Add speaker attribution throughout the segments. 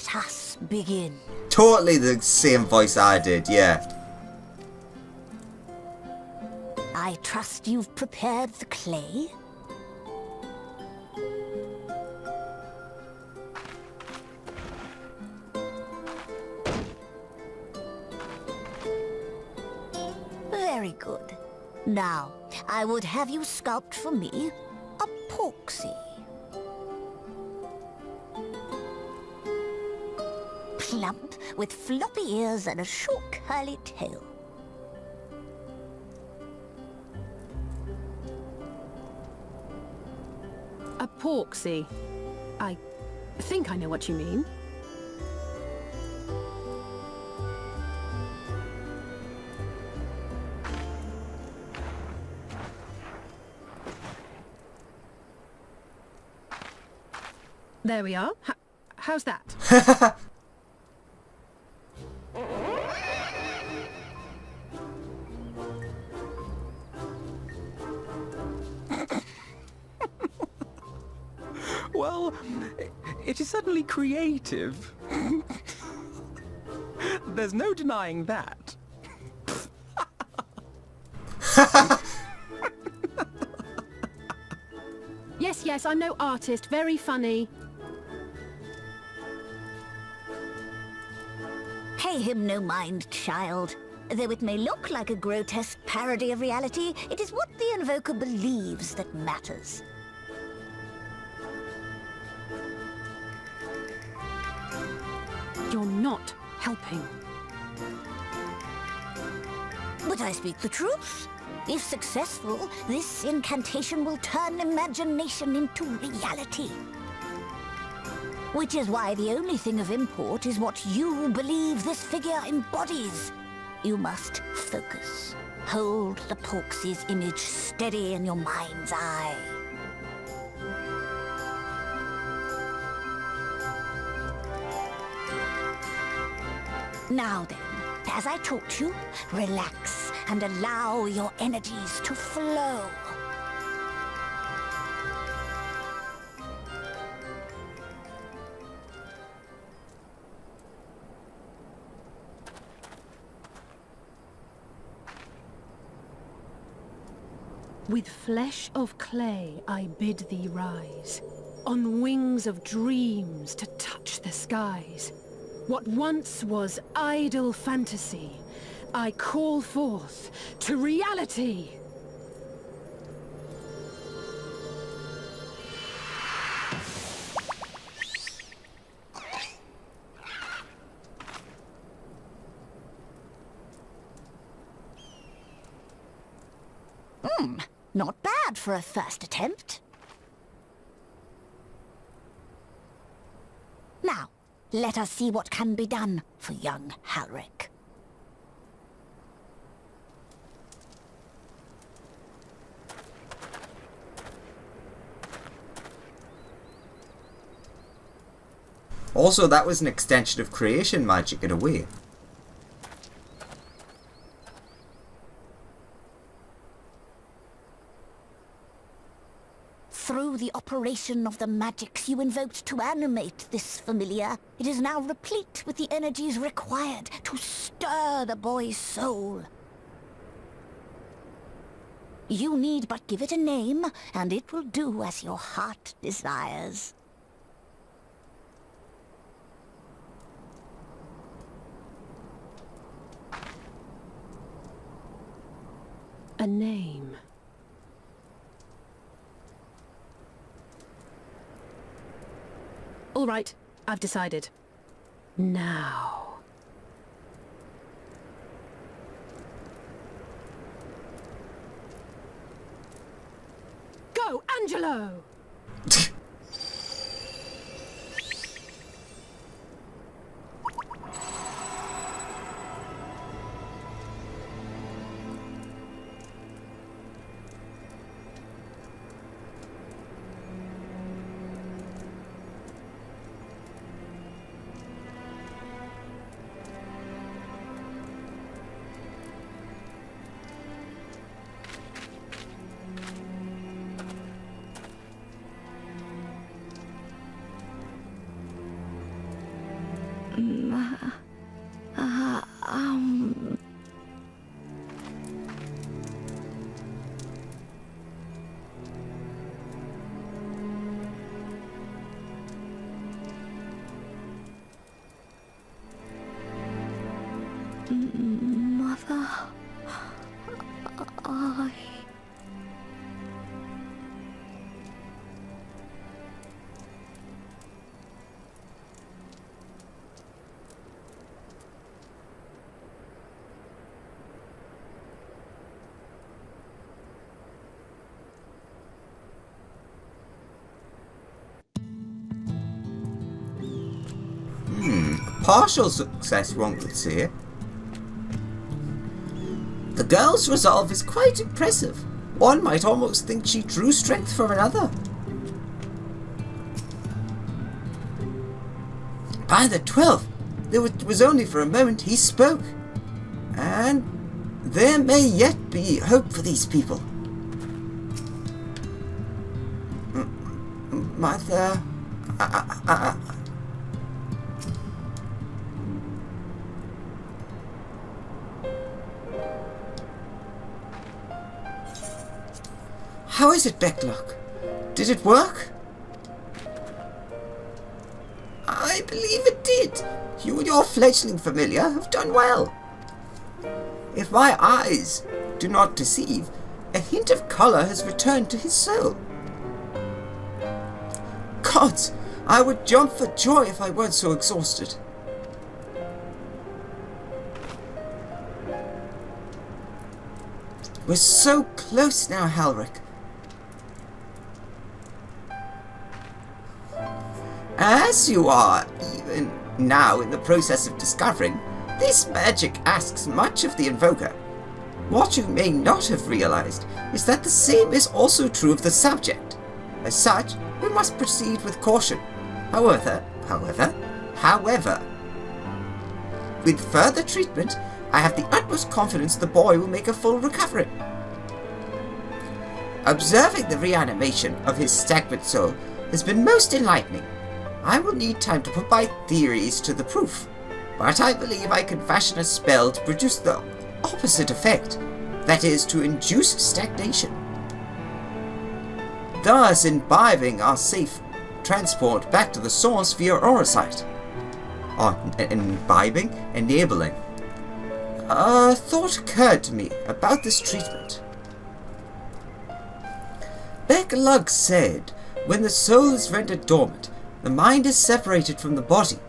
Speaker 1: Let us begin.
Speaker 2: Totally the same voice I did, yeah.
Speaker 1: I trust you've prepared the clay? Very good. Now, I would have you sculpt for me a porksy. Plump, with floppy ears and a short curly tail.
Speaker 3: A porksy. I think I know what you mean. There we are. How's that?
Speaker 4: Well, it is certainly creative. There's no denying that.
Speaker 3: Yes, I'm no artist. Very funny.
Speaker 1: Pay him no mind, child. Though it may look like a grotesque parody of reality, it is what the invoker believes that matters.
Speaker 3: You're not helping.
Speaker 1: But I speak the truth. If successful, this incantation will turn imagination into reality. Which is why the only thing of import is what you believe this figure embodies. You must focus. Hold the porksy's image steady in your mind's eye. Now then, as I taught you, relax and allow your energies to flow.
Speaker 3: With flesh of clay I bid thee rise, on wings of dreams to touch the skies. What once was idle fantasy, I call forth to reality!
Speaker 1: Not bad for a first attempt. Now, let us see what can be done for young Halric.
Speaker 2: Also, that was an extension of creation magic in a way.
Speaker 1: Through the operation of the magics you invoked to animate this familiar, it is now replete with the energies required to stir the boy's soul. You need but give it a name, and it will do as your heart desires.
Speaker 3: A name. All right, I've decided. Now. Go, Angelo!
Speaker 1: Mother, I...
Speaker 2: Partial success, one could say. The girl's resolve is quite impressive. One might almost think she drew strength from another. By the 12th, it was only for a moment he spoke. And there may yet be hope for these people. Mother... How is it, Becklock? Did it work? I believe it did. You and your fledgling familiar have done well. If my eyes do not deceive, a hint of colour has returned to his soul. Gods, I would jump for joy if I weren't so exhausted. We're so close now, Halric. As you are even now in the process of discovering, this magic asks much of the invoker. What you may not have realized is that the same is also true of the subject. As such, we must proceed with caution. However, with further treatment, I have the utmost confidence the boy will make a full recovery. Observing the reanimation of his stagnant soul has been most enlightening. I will need time to put my theories to the proof, but I believe I can fashion a spell to produce the opposite effect, that is, to induce stagnation, thus imbibing our safe transport back to the source via Aurosite. Imbibing? Enabling. A thought occurred to me about this treatment. Beck-Lug said, when the soul is rendered dormant, the mind is separated from the body,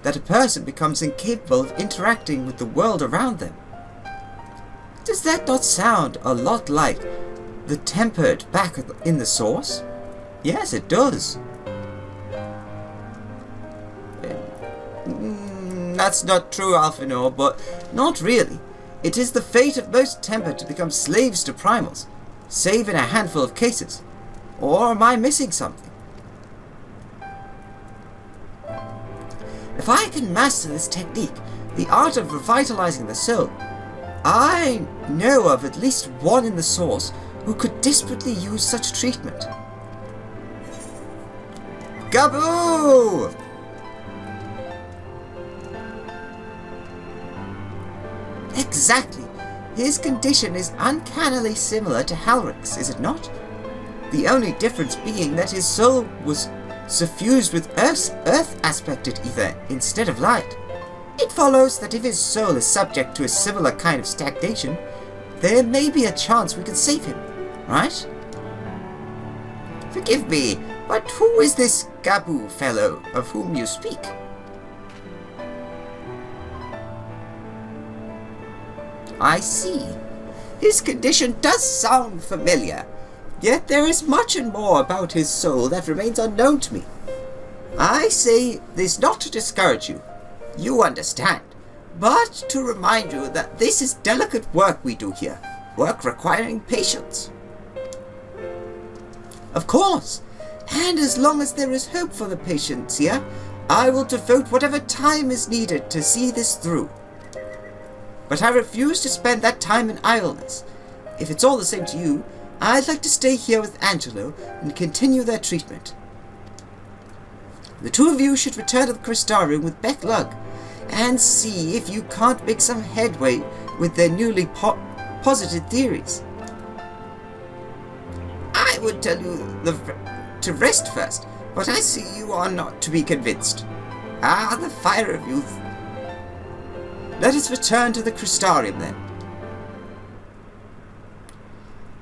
Speaker 2: that a person becomes incapable of interacting with the world around them. Does that not sound a lot like the tempered back in the source? Yes, it does. That's not true, Alphanor, but not really. It is the fate of most tempered to become slaves to primals, save in a handful of cases. Or am I missing something? If I can master this technique, the art of revitalizing the soul, I know of at least one in the source who could desperately use such treatment. Gaboo! Exactly. His condition is uncannily similar to Halric's, is it not? The only difference being that his soul was suffused with earth-aspected ether instead of light. It follows that if his soul is subject to a similar kind of stagnation, there may be a chance we can save him, right? Forgive me, but who is this Gaboo fellow of whom you speak? I see. His condition does sound familiar, yet there is much and more about his soul that remains unknown to me. I say this not to discourage you, you understand, but to remind you that this is delicate work we do here, work requiring patience. Of course, and as long as there is hope for the patients here, I will devote whatever time is needed to see this through. But I refuse to spend that time in idleness. If it's all the same to you, I'd like to stay here with Angelo and continue their treatment. The two of you should return to the crystal room with Beck-Lug, and see if you can't make some headway with their newly posited theories. I would tell you to rest first, but I see you are not to be convinced. Ah, the fire of youth. Let us return to the Crystarium then.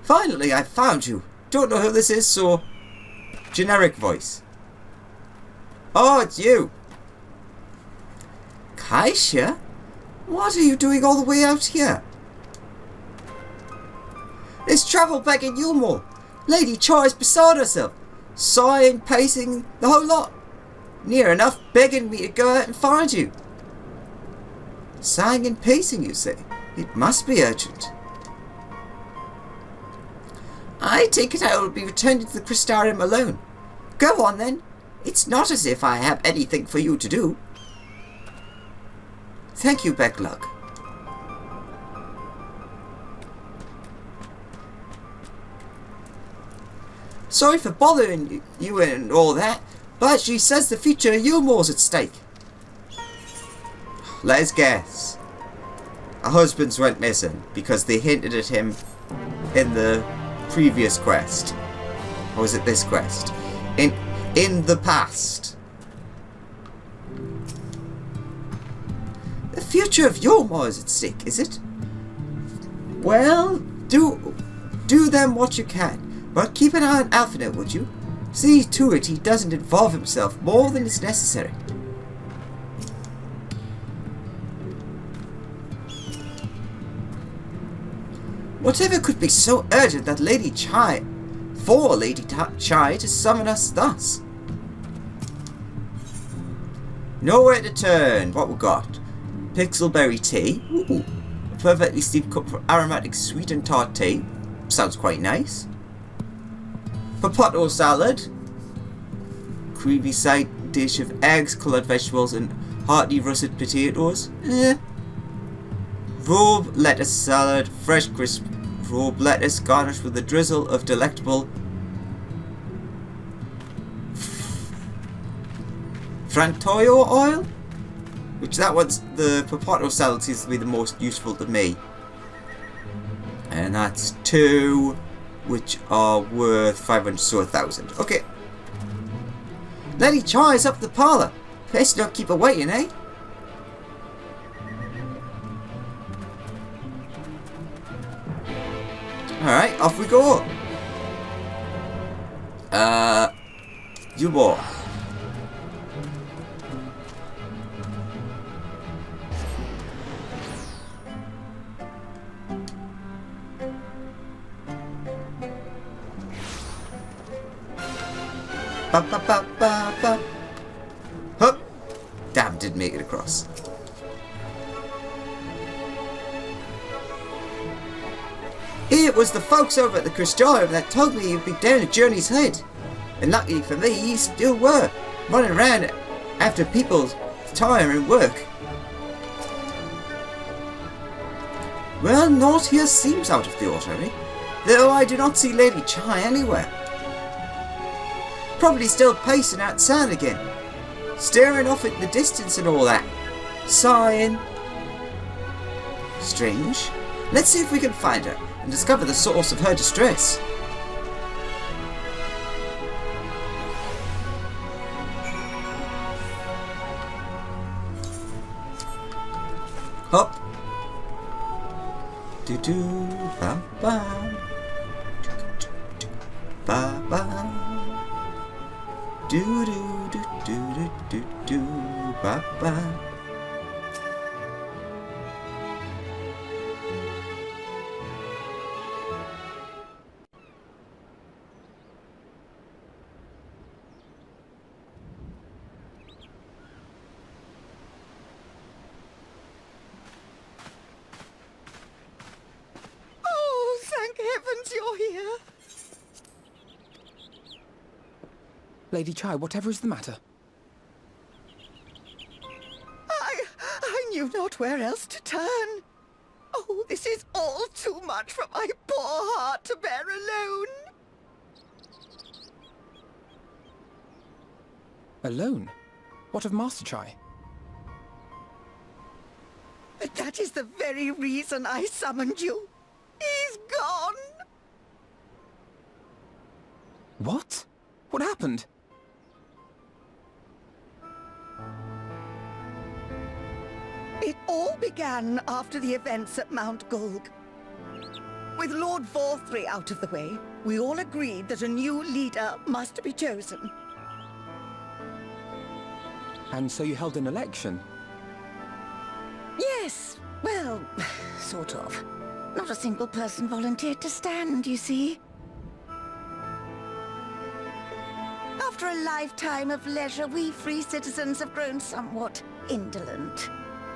Speaker 2: Finally, I found you. Don't know who this is, so... Generic voice. Oh, it's you. Kaisha? What are you doing all the way out here? It's travel back in Yulmore. Lady Char is beside herself. Sighing, pacing, the whole lot. Near enough begging me to go out and find you. Sighing and pacing, you say? It must be urgent. I take it I will be returning to the Crystarium alone. Go on then. It's not as if I have anything for you to do. Thank you, Becklug. Sorry for bothering you and all that, but she says the future of Yulmore's at stake. Let's guess. Our husbands went missing because they hinted at him in the previous quest. Or was it this quest? In the past. The future of Yulmore is at stake, is it? Well, do them what you can, but keep an eye on Alphinaud, would you? See to it he doesn't involve himself more than is necessary. Whatever could be so urgent that Lady Chai to summon us thus? Nowhere to turn. What we got? Pixelberry tea. Ooh, a perfectly steeped cup for aromatic sweet and tart tea. Sounds quite nice. Potato salad. Creamy side dish of eggs, coloured vegetables, and hearty russet potatoes. Robe lettuce salad, fresh crisp robe lettuce garnished with a drizzle of delectable Frantoio oil, which that one's the potato salad seems to be the most useful to me, and that's 2, which are worth 500, so 1,000. Okay, Lady Chai is up the parlour. Best not keep her waiting, eh? Alright, off we go. You walk. Ba ba ba ba ba. Hup! Damn, didn't make it across. It was the folks over at the Crystarium that told me you'd be down at Journey's Head. And luckily for me, you still were, running around after people's time and work. Well, naught here seems out of the ordinary, though I do not see Lady Chai anywhere. Probably still pacing outside again, staring off at the distance and all that, sighing. Strange. Let's see if we can find her and discover the source of her distress. Hop. Do do ba ba. Ba ba. Do do do do do do do ba ba.
Speaker 1: You're here.
Speaker 4: Lady Chai, whatever is the matter?
Speaker 5: I knew not where else to turn. Oh, this is all too much for my poor heart to bear alone.
Speaker 4: Alone? What of Master Chai?
Speaker 5: But that is the very reason I summoned you. He's gone.
Speaker 4: What? What happened?
Speaker 5: It all began after the events at Mount Gulg. With Lord Vorthry out of the way, we all agreed that a new leader must be chosen.
Speaker 4: And so you held an election?
Speaker 5: Yes, well, sort of. Not a single person volunteered to stand, you see. After a lifetime of leisure, we free citizens have grown somewhat indolent.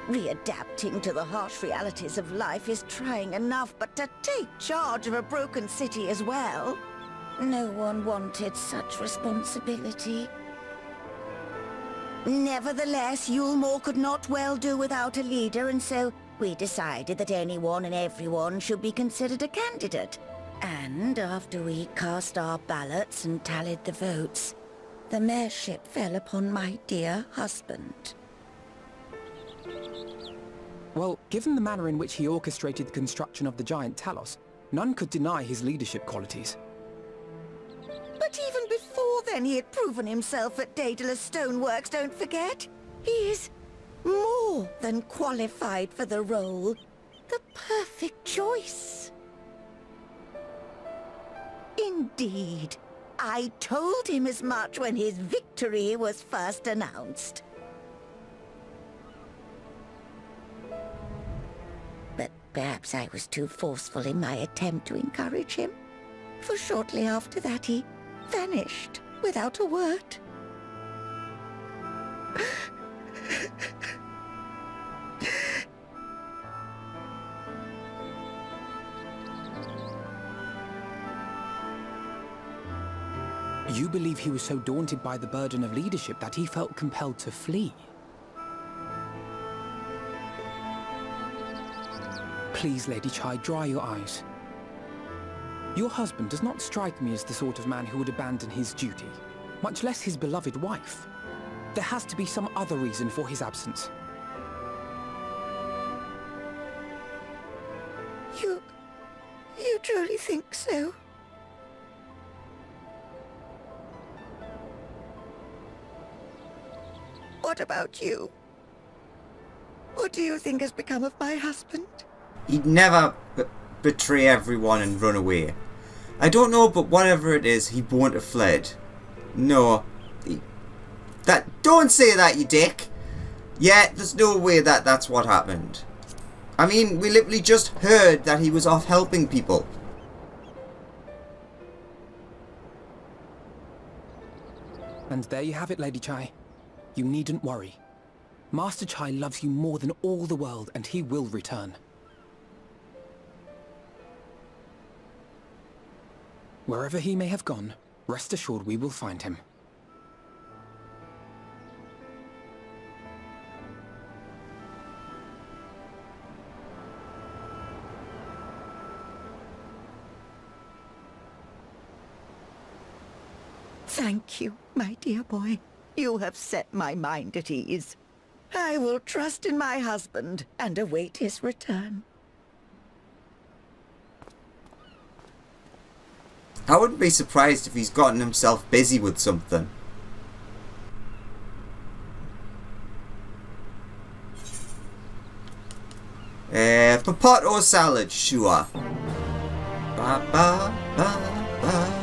Speaker 5: Readapting to the harsh realities of life is trying enough, but to take charge of a broken city as well? No one wanted such responsibility. Nevertheless, Yulmore could not well do without a leader, and so we decided that anyone and everyone should be considered a candidate. And after we cast our ballots and tallied the votes, the mayorship fell upon my dear husband.
Speaker 4: Well, given the manner in which he orchestrated the construction of the giant Talos, none could deny his leadership qualities.
Speaker 5: But even before then, he had proven himself at Daedalus Stoneworks, don't forget. He is more than qualified for the role. The perfect choice. Indeed. I told him as much when his victory was first announced. But perhaps I was too forceful in my attempt to encourage him. For shortly after that, he vanished without a word.
Speaker 4: You believe he was so daunted by the burden of leadership that he felt compelled to flee? Please, Lady Chai, dry your eyes. Your husband does not strike me as the sort of man who would abandon his duty, much less his beloved wife. There has to be some other reason for his absence.
Speaker 5: You truly think so? What about you? What do you think has become of my husband?
Speaker 2: He'd never betray everyone and run away. I don't know, but whatever it is, he won't have fled. No. Don't say that, you dick! Yeah, there's no way that that's what happened. I mean, we literally just heard that he was off helping people.
Speaker 4: And there you have it, Lady Chai. You needn't worry. Master Chai loves you more than all the world, and he will return. Wherever he may have gone, rest assured we will find him.
Speaker 5: Thank you, my dear boy. You have set my mind at ease. I will trust in my husband and await his return.
Speaker 2: I wouldn't be surprised if he's gotten himself busy with something. Potato salad, sure. Ba ba ba ba.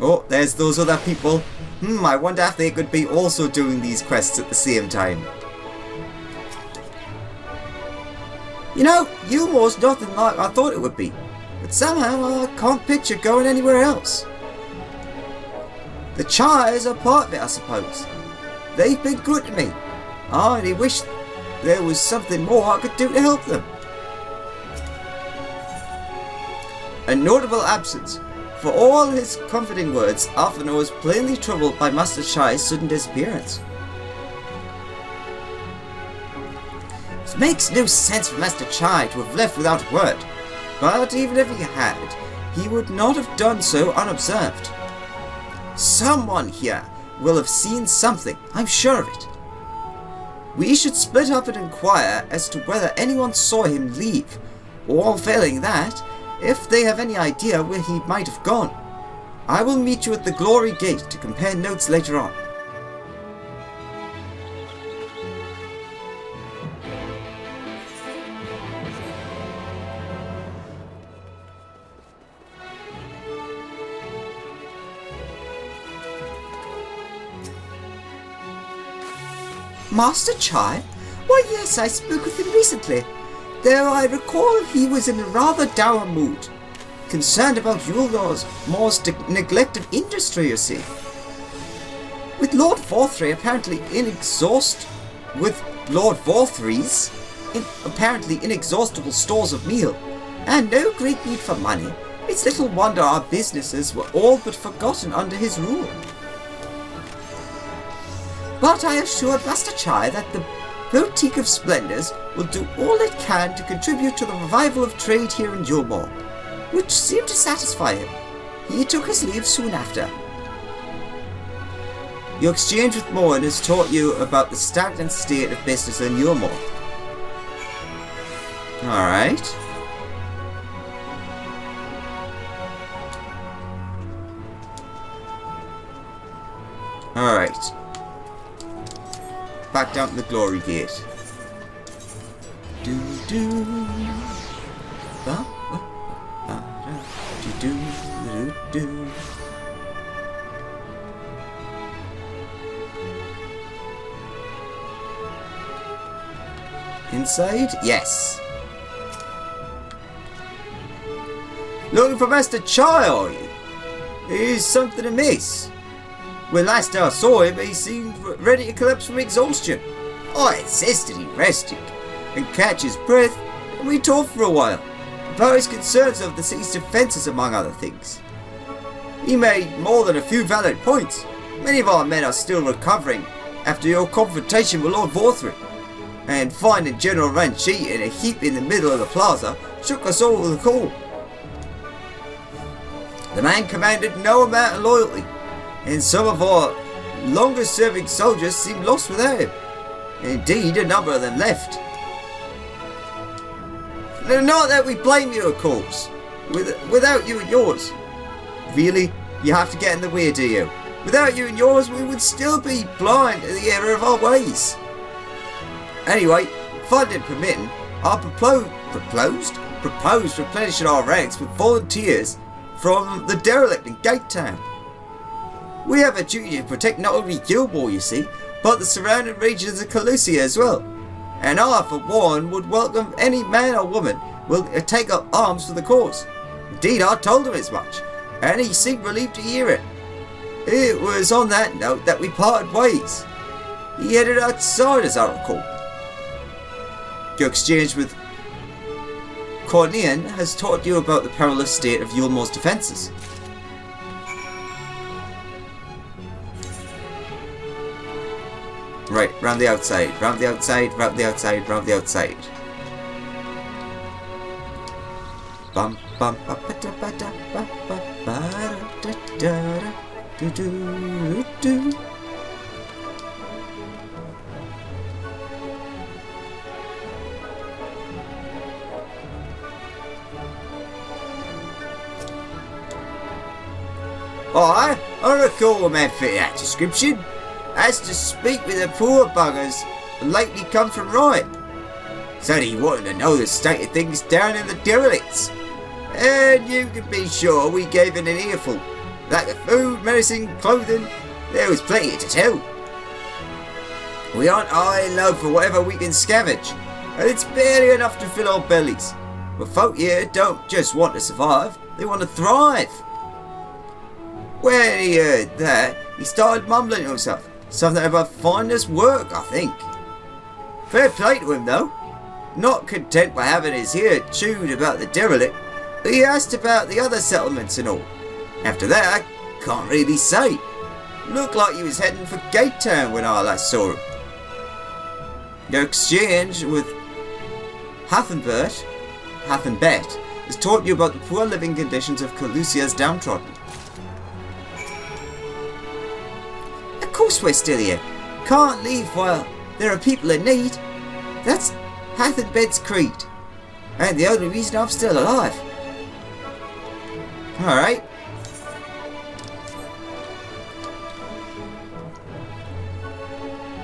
Speaker 2: Oh, there's those other people. I wonder if they could be also doing these quests at the same time. You know, Yulmore's nothing like I thought it would be. But somehow I can't picture going anywhere else. The Chais are part of it, I suppose. They've been good to me. I only wish there was something more I could do to help them. A notable absence. For all his comforting words, Alphinaud was plainly troubled by Master Chai's sudden disappearance. It makes no sense for Master Chai to have left without a word, but even if he had, he would not have done so unobserved. Someone here will have seen something, I'm sure of it. We should split up and inquire as to whether anyone saw him leave, or failing that, if they have any idea where he might have gone. I will meet you at the Glory Gate to compare notes later on. Master Chai? Why yes, I spoke with him recently. Though I recall he was in a rather dour mood. Concerned about Yulnor's neglect of industry, you see. With Lord Vorthry apparently inexhaustible stores of meal, and no great need for money, it's little wonder our businesses were all but forgotten under his rule. But I assured Master Chai that the Boutique of Splendors will do all it can to contribute to the revival of trade here in Yulmore, which seemed to satisfy him. He took his leave soon after. Your exchange with Morin has taught you about the stagnant state of business in Yulmore. Alright. Alright. Back down to the Glory Gate. Inside? Yes. Looking for Master Chai, are you? Is something amiss? When last I saw him, he seemed ready to collapse from exhaustion. I insisted he rested and catch his breath, and we talked for a while about his concerns of the city's defences, among other things. He made more than a few valid points. Many of our men are still recovering after your confrontation with Lord Vorthry, and finding General Ranchi in a heap in the middle of the plaza shook us all with a call. The man commanded no amount of loyalty, and some of our longest serving soldiers seemed lost without him. Indeed, a number of them left. Not that we blame you, of course. Without you and yours. Really? You have to get in the way, do you? Without you and yours, we would still be blind to the error of our ways. Anyway, funding permitting, I proposed replenishing our ranks with volunteers from the derelict in Gate Town. We have a duty to protect not only Gilmore, you see, but the surrounding regions of Calusia as well. And I, for one, would welcome any man or woman willing to take up arms for the cause. Indeed, I told him as much, and he seemed relieved to hear it. It was on that note that we parted ways. He headed outside, as I recall. Your exchange with Cornean has taught you about the perilous state of Yulmore's defences. Right, round the outside, round the outside, round the outside, round the outside. Bum bum ba ba da ba da ba ba ba da da da do do do. I recall a man fit that description. As to speak with the poor buggers lately come from Ryan. Said he wanted to know the state of things down in the derelicts. And you can be sure we gave him an earful. Lack of food, medicine, clothing, there was plenty to tell. We aren't high and low for whatever we can scavenge, and it's barely enough to fill our bellies. But folk here don't just want to survive, they want to thrive. When he heard that, he started mumbling to himself. Something about finding work, I think. Fair play to him, though. Not content by having his ear chewed about the derelict, he asked about the other settlements and all. After that, I can't really say. Looked like he was heading for Gate Town when I last saw him. Your exchange with Hathenbet has taught you about the poor living conditions of Calusia's downtrodden. Of course we're still here. Can't leave while there are people in need. That's Hath and Bed's creed. And the only reason I'm still alive. Alright.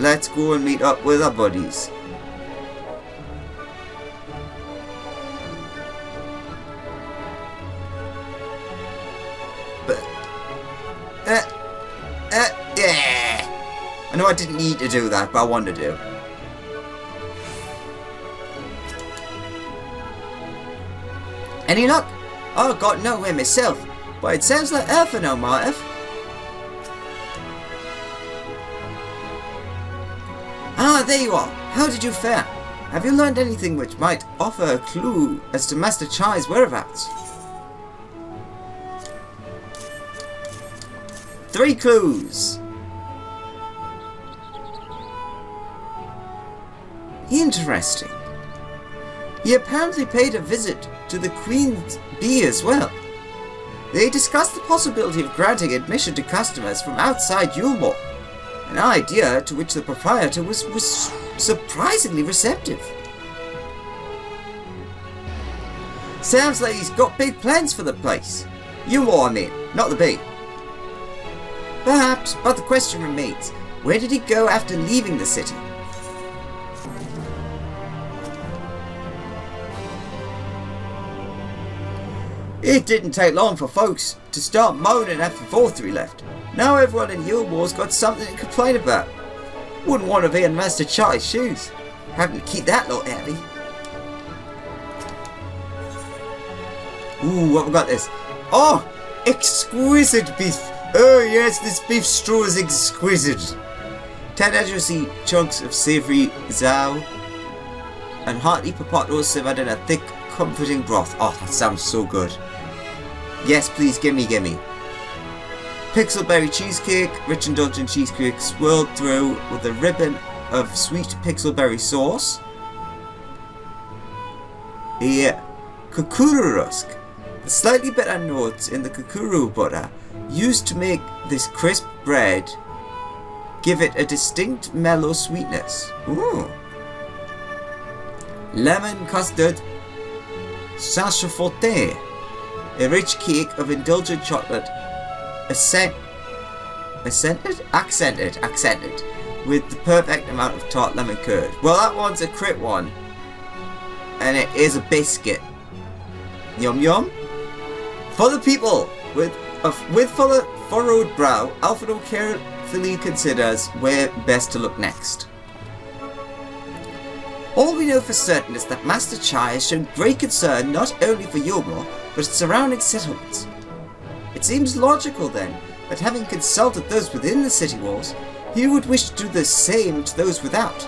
Speaker 2: Let's go and meet up with our buddies. But, yeah. I know I didn't need to do that, but I wanted to. Any luck? I got nowhere myself, but it sounds like Alpha no motive. Ah, there you are. How did you fare? Have you learned anything which might offer a clue as to Master Chai's whereabouts? 3 clues. Interesting. He apparently paid a visit to the Queen's Bee as well. They discussed the possibility of granting admission to customers from outside Yulmore, an idea to which the proprietor was surprisingly receptive. Sounds like he's got big plans for the place. Yulmore, I mean, not the Bee. Perhaps, but the question remains, where did he go after leaving the city? It didn't take long for folks to start moaning after FFXIV left. Now everyone in Yulmore's got something to complain about. Wouldn't want to be in Master Chai's shoes, having to keep that lot happy. Ooh, what we got this? Oh, exquisite beef. Oh yes, this beef straw is exquisite. 10 juicy chunks of savoury zao and hearty potato simmered in a thick, comforting broth. Oh, that sounds so good. Yes, please, gimme. Pixelberry cheesecake, rich indulgent cheesecake swirled through with a ribbon of sweet pixelberry sauce. A kukuru rusk. The slightly bitter notes in the kukuru butter used to make this crisp bread give it a distinct mellow sweetness. Ooh. Lemon custard sachaforte. A rich cake of indulgent chocolate accented with the perfect amount of tart lemon curd. Well, that one's a crit one, and it is a biscuit. Yum yum. For the people with furrowed brow, Alfredo carefully considers where best to look next. All we know for certain is that Master Chai has shown great concern not only for Yulmore, but its surrounding settlements. It seems logical then that having consulted those within the city walls, he would wish to do the same to those without.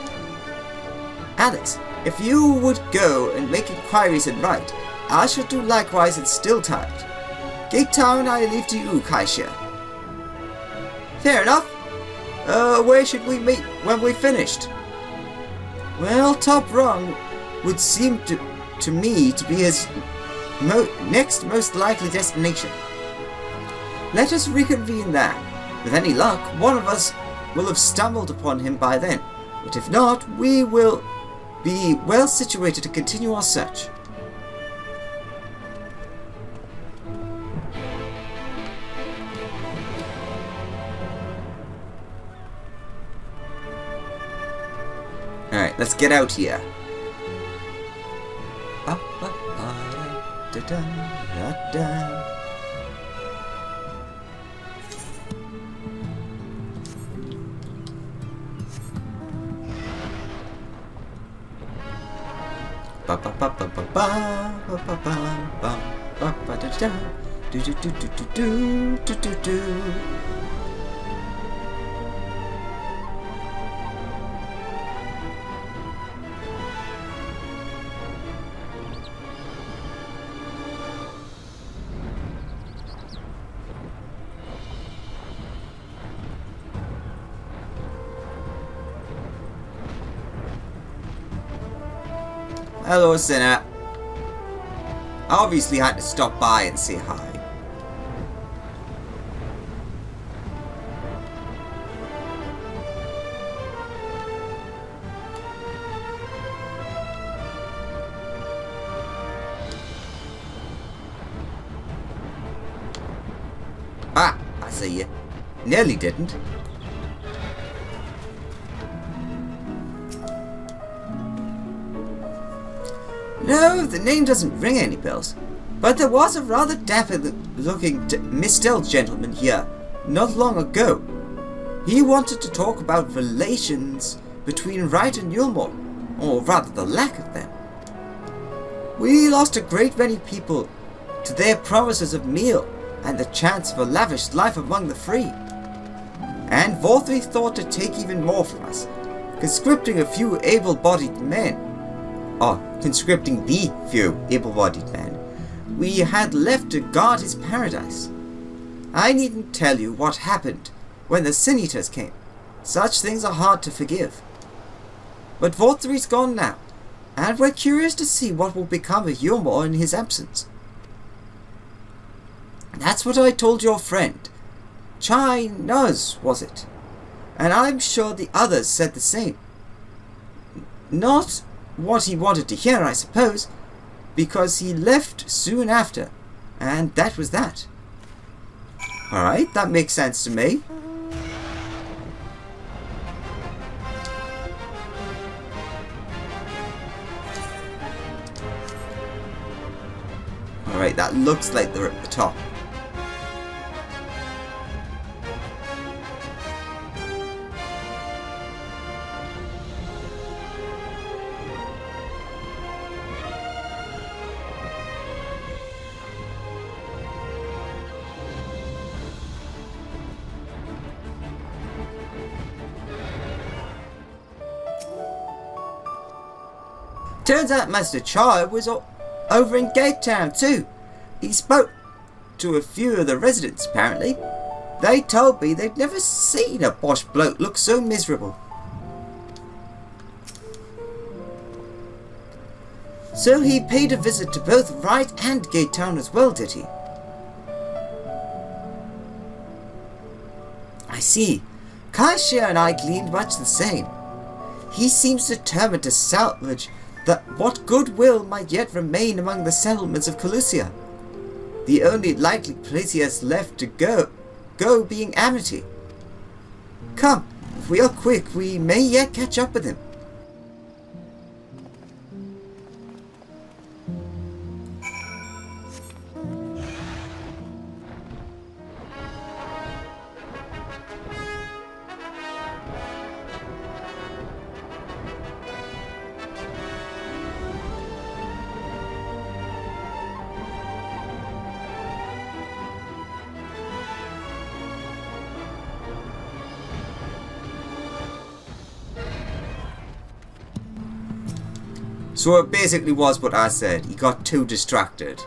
Speaker 2: Alex, if you would go and make inquiries and write, I shall do likewise in Stilltide. Gate Town I leave to you, Kaisha. Fair enough. Where should we meet when we've finished? Well, top rung would seem to me to be his next most likely destination. Let us reconvene there. With any luck, one of us will have stumbled upon him by then, but if not, we will be well situated to continue our search. Alright, let's get out here. Hello, Sinner. I obviously had to stop by and say hi. they nearly didn't. No, the name doesn't ring any bells. But there was a rather dapper-looking misspelled gentleman here not long ago. He wanted to talk about relations between Wright and Yulmore, or rather the lack of them. We lost a great many people to their promises of meal and the chance of a lavish life among the free. And Vorthree thought to take even more from us, conscripting a few able-bodied men, or conscripting the few able-bodied men we had left to guard his paradise. I needn't tell you what happened when the Sin Eaters came. Such things are hard to forgive. But Vorthree's gone now, and we're curious to see what will become of Yulmore in his absence. That's what I told your friend. Chai Nuz, was it? And I'm sure the others said the same. Not what he wanted to hear, I suppose, because he left soon after, and that was that. Alright, that makes sense to me. Alright, that looks like they're at the top. Turns out Master Chai was over in Gate Town too. He spoke to a few of the residents apparently. They told me they'd never seen a posh bloke look so miserable. So he paid a visit to both Wright and Gate Town as well, did he? I see. Kaishia and I gleaned much the same. He seems determined to salvage what goodwill might yet remain among the settlements of Colusia. The only likely place he has left to go being Amity. Come, if we are quick, we may yet catch up with him. So it basically was what I said. He got too distracted.